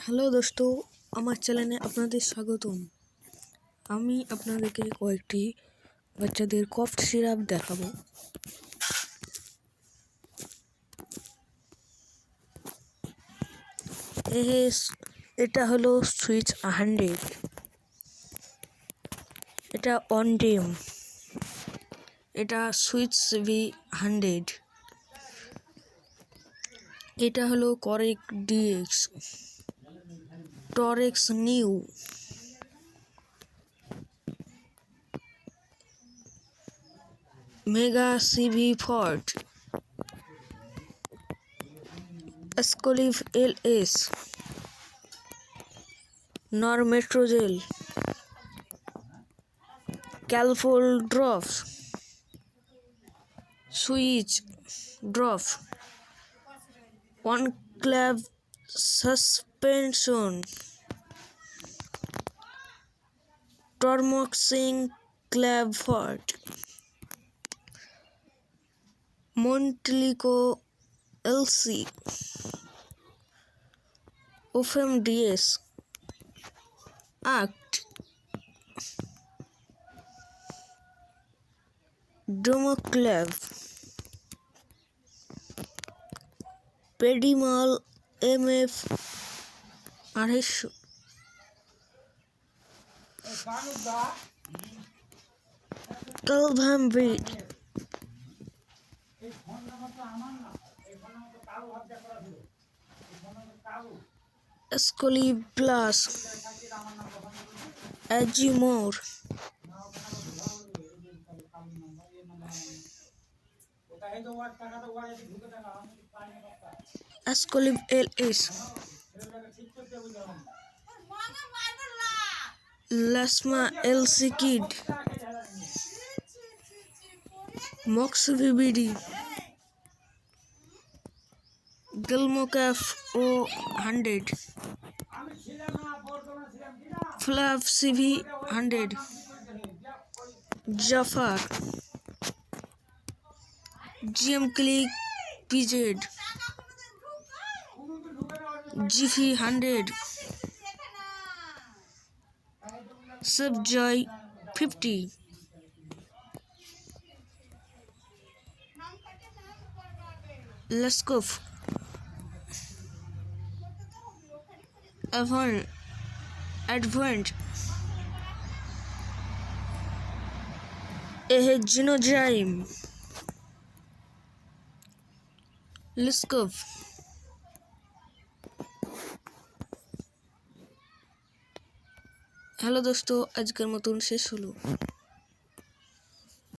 Hello দোস্ত, আমার চ্যানেলে আপনাদের স্বাগতম। আমি আপনাদেরকে কয়েকটি বাচ্চাদের কফ সিরাপ দেখাবো। এটা হলো সুইচ 100, এটা অন ডেম, এটা সুইচ V100, এটা হলো করেক ডিএক্স, টরেক্স নিউ, মেগা সিভি ফর্ট, এসকোলিভ LS, নরমেট্রোজেল, ক্যালফোল ড্রপ, সুইচ ড্রপ, অনক্লেভ সাসপেনশন, টরমক্সিং ক্ল্যাভফর্ট, মন্টলিকো LC, ওফেম DS, আক্ট, ডোমোক্লেভ, পেডিমল MF 250, ক্যালভামভিট, এসকোলি প্লাস, এজিমোর, এসকোলিভ LS, লাসমা LC কিড, মক্স VBD, গেলমোক্যাফ O100, ফ্ল্যাভ CV100, জাফার, GM ক্লিক PZ, GV100, Subjoy 50, Leskov, Advent, Genozyme, Leskov। Hello দোস্ত, আজকের মতন শেষ হলো।